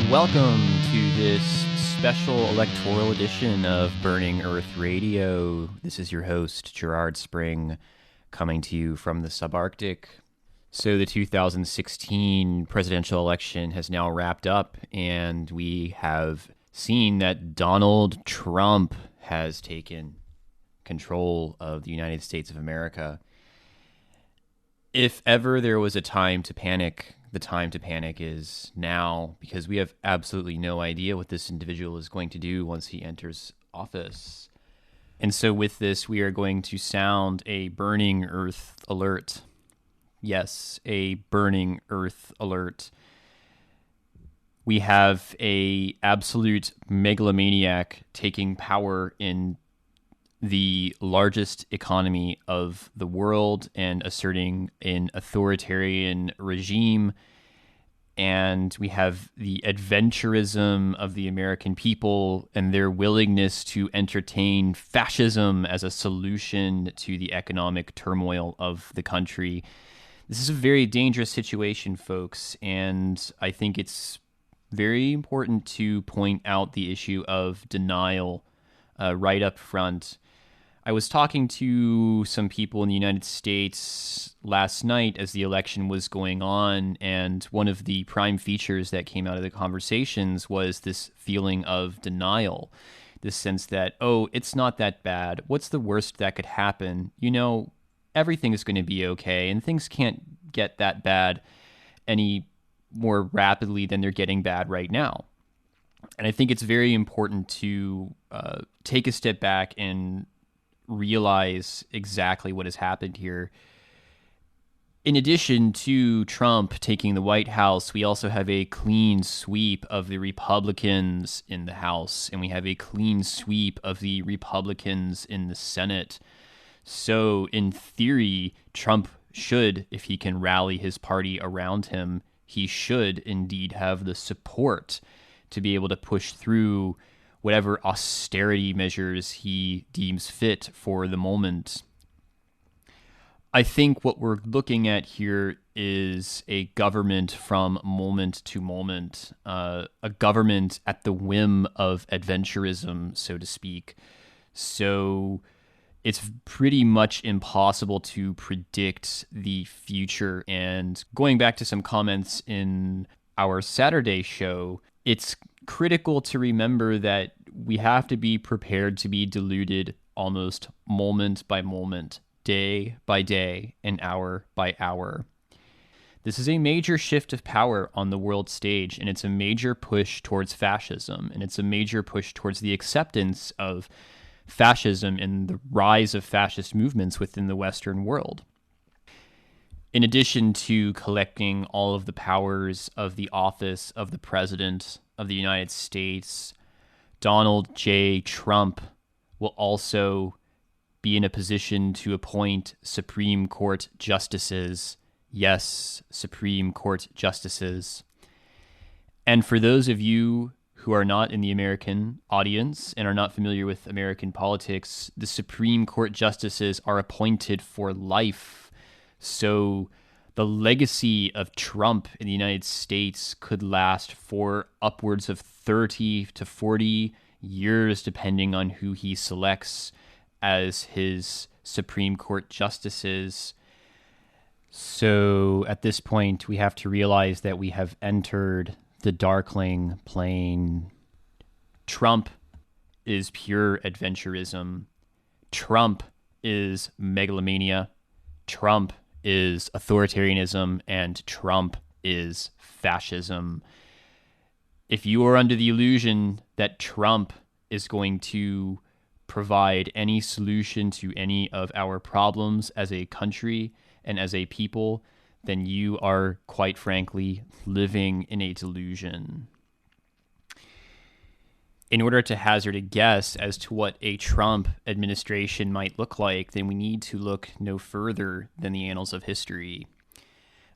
Welcome to this special electoral edition of Burning Earth Radio. This is your host, Gerard Spring, coming to you from the subarctic. So the 2016 presidential election has now wrapped up, and we have seen that Donald Trump has taken control of the United States of America. If ever there was a time to panic, the time to panic is now, because we have absolutely no idea what this individual is going to do once he enters office. And so with this, we are going to sound a burning earth alert. Yes, a burning earth alert. We have a absolute megalomaniac taking power in the largest economy of the world and asserting an authoritarian regime. And we have the adventurism of the American people and their willingness to entertain fascism as a solution to the economic turmoil of the country. This is a very dangerous situation, folks, and I think it's very important to point out the issue of denial right up front. I was talking to some people in the United States last night as the election was going on, and one of the prime features that came out of the conversations was this feeling of denial, this sense that, oh, it's not that bad. What's the worst that could happen? You know, everything is going to be okay, and things can't get that bad any more rapidly than they're getting bad right now. And I think it's very important to take a step back and realize exactly what has happened here. In addition to Trump taking the White House, we also have a clean sweep of the Republicans in the House, and we have a clean sweep of the Republicans in the Senate. So in theory, Trump should, if he can rally his party around him, he should indeed have the support to be able to push through whatever austerity measures he deems fit for the moment. I think what we're looking at here is a government from moment to moment, a government at the whim of adventurism, so to speak. So it's pretty much impossible to predict the future. And going back to some comments in our Saturday show, it's critical to remember that we have to be prepared to be deluded almost moment by moment, day by day, and hour by hour. This is a major shift of power on the world stage, and it's a major push towards fascism, and it's a major push towards the acceptance of fascism and the rise of fascist movements within the Western world. In addition to collecting all of the powers of the office of the President of the United States, Donald J. Trump will also be in a position to appoint Supreme Court justices. Yes, Supreme Court justices. And for those of you who are not in the American audience and are not familiar with American politics, the Supreme Court justices are appointed for life. So the legacy of Trump in the United States could last for upwards of 30 to 40 years, depending on who he selects as his Supreme Court justices. So at this point, we have to realize that we have entered the darkling plane. Trump is pure adventurism. Trump is megalomania. Trump is authoritarianism, and Trump is fascism. If you are under the illusion that Trump is going to provide any solution to any of our problems as a country and as a people, then you are, quite frankly, living in a delusion. In order to hazard a guess as to what a Trump administration might look like, then we need to look no further than the annals of history.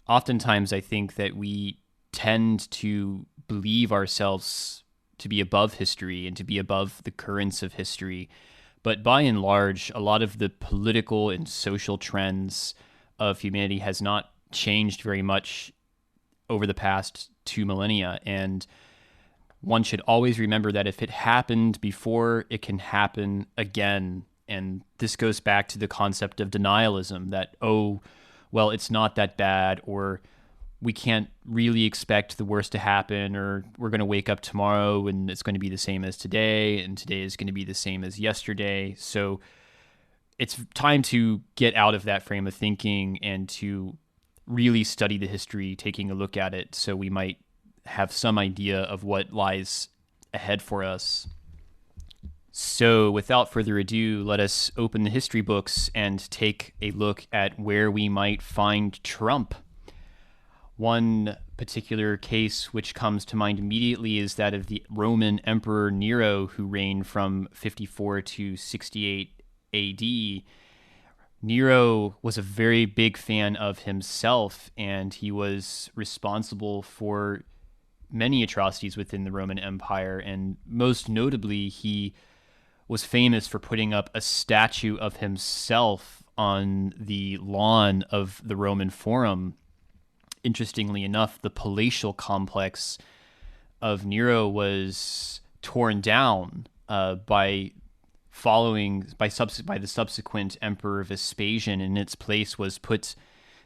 Oftentimes, I think that we tend to believe ourselves to be above history and to be above the currents of history. But by and large, a lot of the political and social trends of humanity has not changed very much over the past 2 millennia. And one should always remember that if it happened before, it can happen again. And this goes back to the concept of denialism that, oh, well, it's not that bad, or we can't really expect the worst to happen, or we're going to wake up tomorrow and it's going to be the same as today, and today is going to be the same as yesterday. So it's time to get out of that frame of thinking and to really study the history, taking a look at it, so we might have some idea of what lies ahead for us. So without further ado, let us open the history books and take a look at where we might find Trump. One particular case which comes to mind immediately is that of the Roman Emperor Nero, who reigned from 54 to 68 AD. Nero was a very big fan of himself, and he was responsible for many atrocities within the Roman Empire, and most notably, he was famous for putting up a statue of himself on the lawn of the Roman Forum. Interestingly enough, the palatial complex of Nero was torn down by the subsequent Emperor Vespasian. In its place was put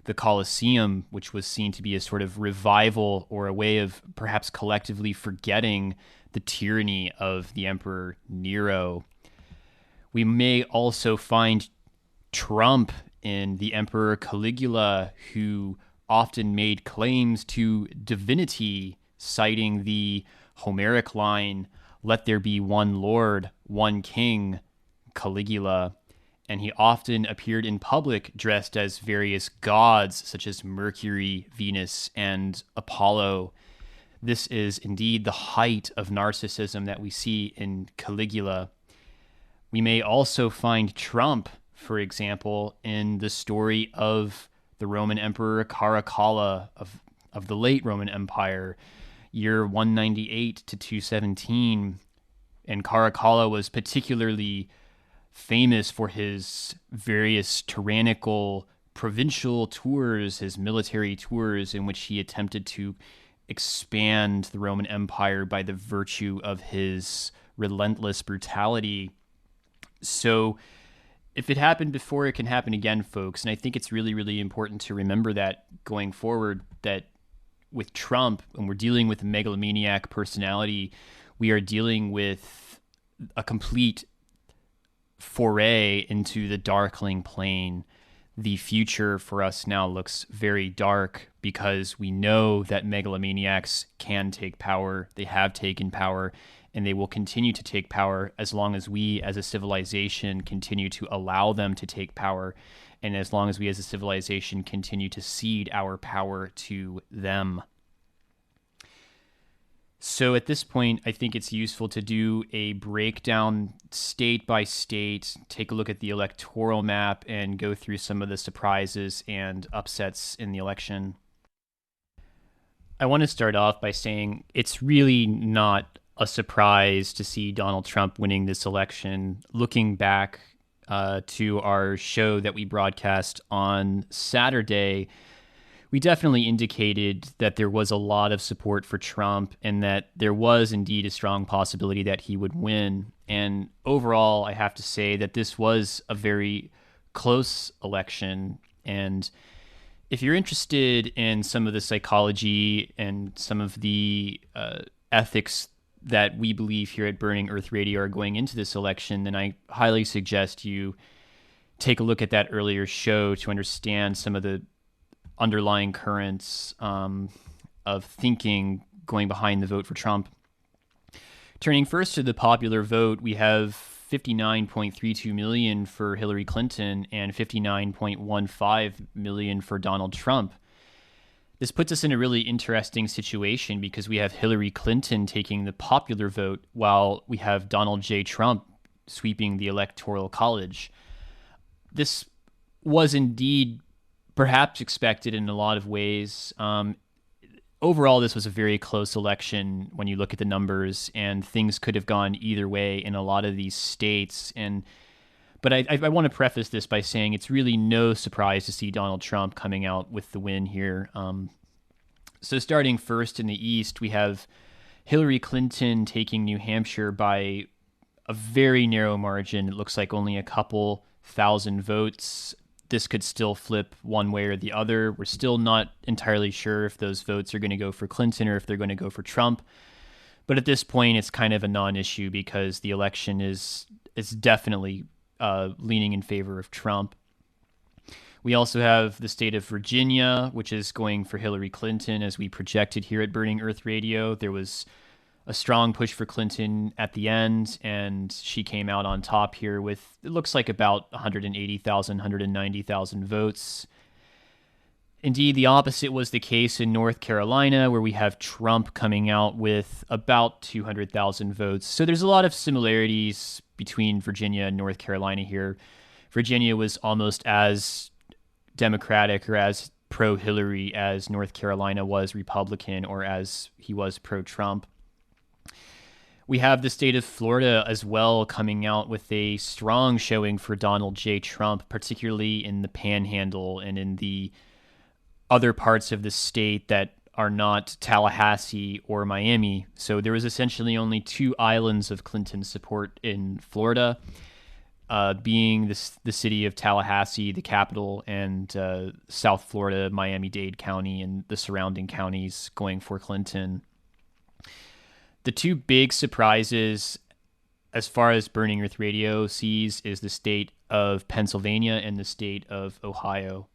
the Colosseum, which was seen to be a sort of revival or a way of perhaps collectively forgetting the tyranny of the Emperor Nero. We may also find Trump in the Emperor Caligula, who often made claims to divinity, citing the Homeric line, "Let there be one Lord, one King, Caligula." And he often appeared in public dressed as various gods, such as Mercury, Venus, and Apollo. This is indeed the height of narcissism that we see in Caligula. We may also find Trump, for example, in the story of the Roman Emperor Caracalla of the late Roman Empire, year 198 to 217. And Caracalla was particularly famous for his various tyrannical provincial tours, his military tours, in which he attempted to expand the Roman Empire by the virtue of his relentless brutality. So if it happened before, it can happen again, folks. And I think it's really, really important to remember that going forward, that with Trump, when we're dealing with a megalomaniac personality, we are dealing with a complete foray into the darkling plane. The future for us now looks very dark because we know that megalomaniacs can take power. They have taken power, and they will continue to take power as long as we as a civilization continue to allow them to take power, and as long as we as a civilization continue to cede our power to them. So at this point, I think it's useful to do a breakdown state by state, take a look at the electoral map, and go through some of the surprises and upsets in the election. I want to start off by saying it's really not a surprise to see Donald Trump winning this election. Looking back to our show that we broadcast on Saturday, we definitely indicated that there was a lot of support for Trump and that there was indeed a strong possibility that he would win. And overall, I have to say that this was a very close election. And if you're interested in some of the psychology and some of the ethics that we believe here at Burning Earth Radio are going into this election, then I highly suggest you take a look at that earlier show to understand some of the underlying currents of thinking going behind the vote for Trump. Turning first to the popular vote, we have 59.32 million for Hillary Clinton and 59.15 million for Donald Trump. This puts us in a really interesting situation because we have Hillary Clinton taking the popular vote while we have Donald J. Trump sweeping the Electoral College. This was indeed perhaps expected in a lot of ways. Overall, this was a very close election when you look at the numbers, and things could have gone either way in a lot of these states. But I want to preface this by saying it's really no surprise to see Donald Trump coming out with the win here. So starting first in the East, we have Hillary Clinton taking New Hampshire by a very narrow margin. It looks like only a couple thousand votes. This could still flip one way or the other. We're still not entirely sure if those votes are going to go for Clinton or if they're going to go for Trump. But at this point, it's kind of a non-issue because the election is definitely leaning in favor of Trump. We also have the state of Virginia, which is going for Hillary Clinton, as we projected here at Burning Earth Radio. There was a strong push for Clinton at the end, and she came out on top here with, it looks like, about 180,000, 190,000 votes. Indeed, the opposite was the case in North Carolina, where we have Trump coming out with about 200,000 votes. So there's a lot of similarities between Virginia and North Carolina here. Virginia was almost as Democratic or as pro-Hillary as North Carolina was Republican or as he was pro-Trump. We have the state of Florida as well coming out with a strong showing for Donald J. Trump, particularly in the Panhandle and in the other parts of the state that are not Tallahassee or Miami. So there was essentially only two islands of Clinton support in Florida, being the city of Tallahassee, the capital, and South Florida, Miami-Dade County, and the surrounding counties going for Clinton. The two big surprises, as far as Burning Earth Radio sees, is the state of Pennsylvania and the state of Ohio.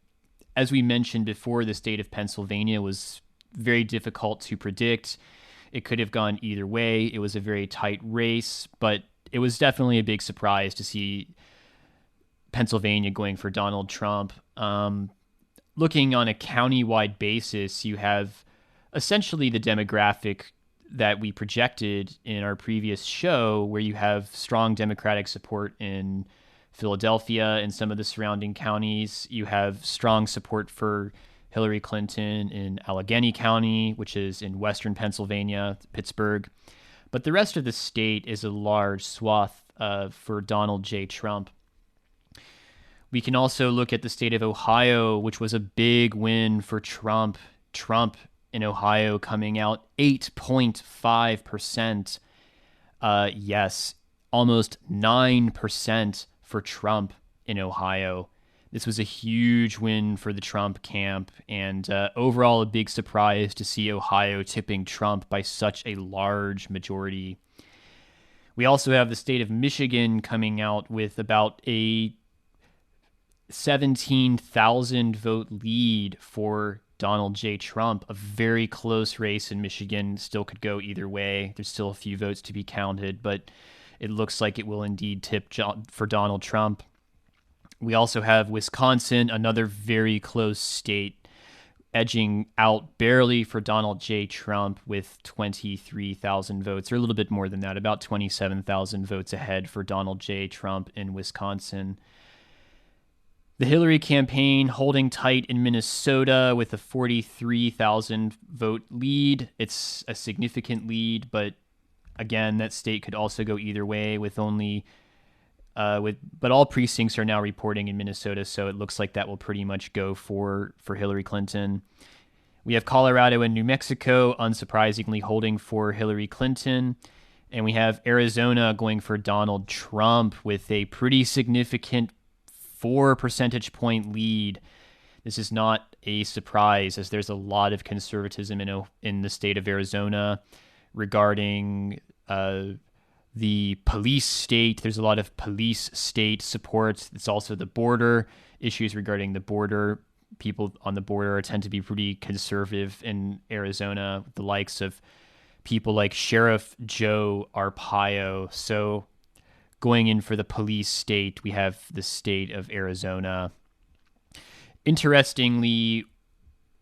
As we mentioned before, the state of Pennsylvania was very difficult to predict. It could have gone either way. It was a very tight race, but it was definitely a big surprise to see Pennsylvania going for Donald Trump. Looking on a county-wide basis, you have essentially the demographic that we projected in our previous show, where you have strong Democratic support in Philadelphia and some of the surrounding counties. You have strong support for Hillary Clinton in Allegheny County, which is in western Pennsylvania, Pittsburgh. But the rest of the state is a large swath for Donald J. Trump. We can also look at the state of Ohio, which was a big win for Trump. Trump in Ohio coming out 8.5%. Yes, almost 9% for Trump in Ohio. This was a huge win for the Trump camp, and overall a big surprise to see Ohio tipping Trump by such a large majority. We also have the state of Michigan coming out with about a 17,000 vote lead for Donald J. Trump. A very close race in Michigan, still could go either way. There's still a few votes to be counted, but it looks like it will indeed tip for Donald Trump. We also have Wisconsin, another very close state, edging out barely for Donald J. Trump with 23,000 votes, or a little bit more than that, about 27,000 votes ahead for Donald J. Trump in Wisconsin. The Hillary campaign holding tight in Minnesota with a 43,000 vote lead. It's a significant lead, but again, that state could also go either way with only but all precincts are now reporting in Minnesota, so it looks like that will pretty much go for Hillary Clinton. We have Colorado and New Mexico, unsurprisingly, holding for Hillary Clinton. And we have Arizona going for Donald Trump with a pretty significant 4 percentage point lead. This is not a surprise, as there's a lot of conservatism in the state of Arizona regarding the police state. There's a lot of police state support. It's also the border, issues regarding the border. People on the border tend to be pretty conservative in Arizona, with the likes of people like Sheriff Joe Arpaio. So going in for the police state, we have the state of Arizona. Interestingly,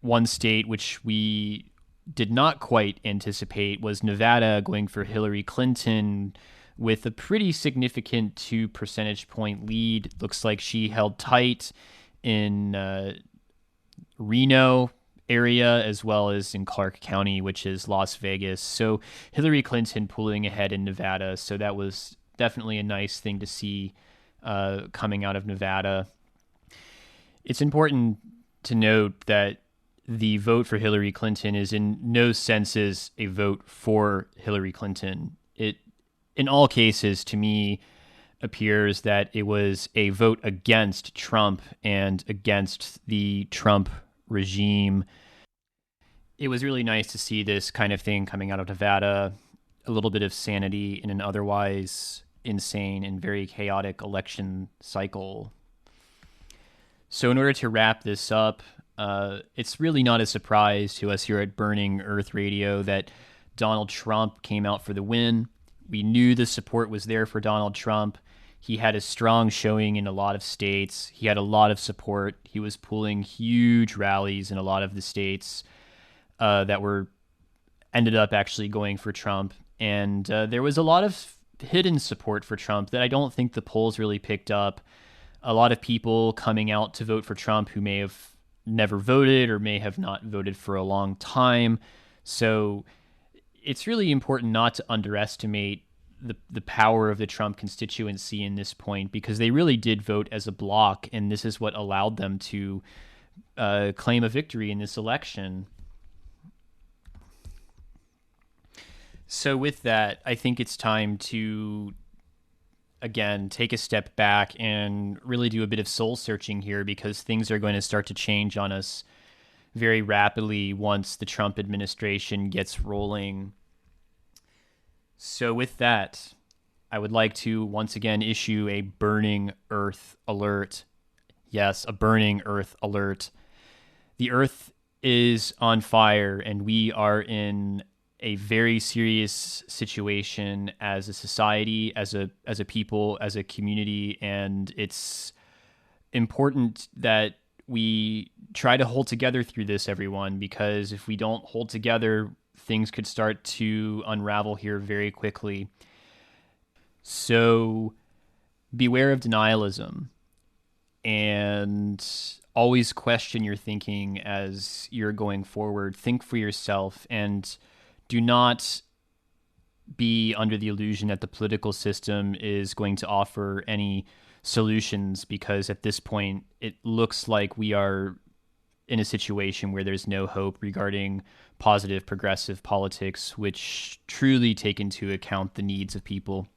one state which we did not quite anticipate was Nevada, going for Hillary Clinton with a pretty significant 2 percentage point lead. Looks like she held tight in Reno area as well as in Clark County, which is Las Vegas. So Hillary Clinton pulling ahead in Nevada. So that was definitely a nice thing to see coming out of Nevada. It's important to note that the vote for Hillary Clinton is in no senses a vote for Hillary Clinton. It, in all cases, to me, appears that it was a vote against Trump and against the Trump regime. It was really nice to see this kind of thing coming out of Nevada, a little bit of sanity in an otherwise insane and very chaotic election cycle. So in order to wrap this up, it's really not a surprise to us here at Burning Earth Radio that Donald Trump came out for the win. We knew the support was there for Donald Trump. He had a strong showing in a lot of states. He had a lot of support. He was pulling huge rallies in a lot of the states that were ended up actually going for Trump. And there was a lot of hidden support for Trump that I don't think the polls really picked up. A lot of people coming out to vote for Trump who may have never voted or may have not voted for a long time. So it's really important not to underestimate the power of the Trump constituency in this point, because they really did vote as a bloc, and this is what allowed them to claim a victory in this election. So with that, I think it's time to, again, take a step back and really do a bit of soul searching here, because things are going to start to change on us very rapidly once the Trump administration gets rolling. So with that, I would like to once again issue a burning earth alert. Yes, a burning earth alert. The earth is on fire, and we are in a very serious situation as a society, as a people, as a community, and it's important that we try to hold together through this, everyone, because if we don't hold together, things could start to unravel here very quickly. So beware of denialism and always question your thinking as you're going forward. Think for yourself and do not be under the illusion that the political system is going to offer any solutions, because at this point it looks like we are in a situation where there's no hope regarding positive progressive politics which truly take into account the needs of people.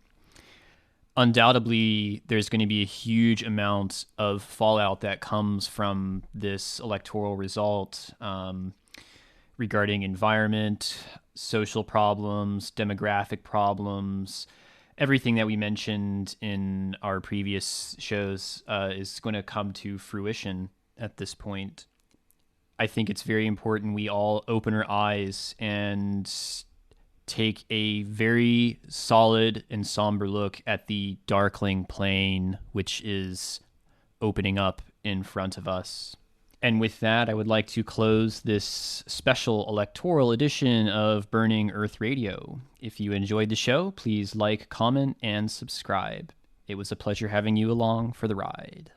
Undoubtedly, there's going to be a huge amount of fallout that comes from this electoral result, regarding environment, social problems, demographic problems. Everything that we mentioned in our previous shows is going to come to fruition at this point. I think it's very important we all open our eyes and take a very solid and somber look at the darkling plain, which is opening up in front of us. And with that, I would like to close this special electoral edition of Burning Earth Radio. If you enjoyed the show, please like, comment, and subscribe. It was a pleasure having you along for the ride.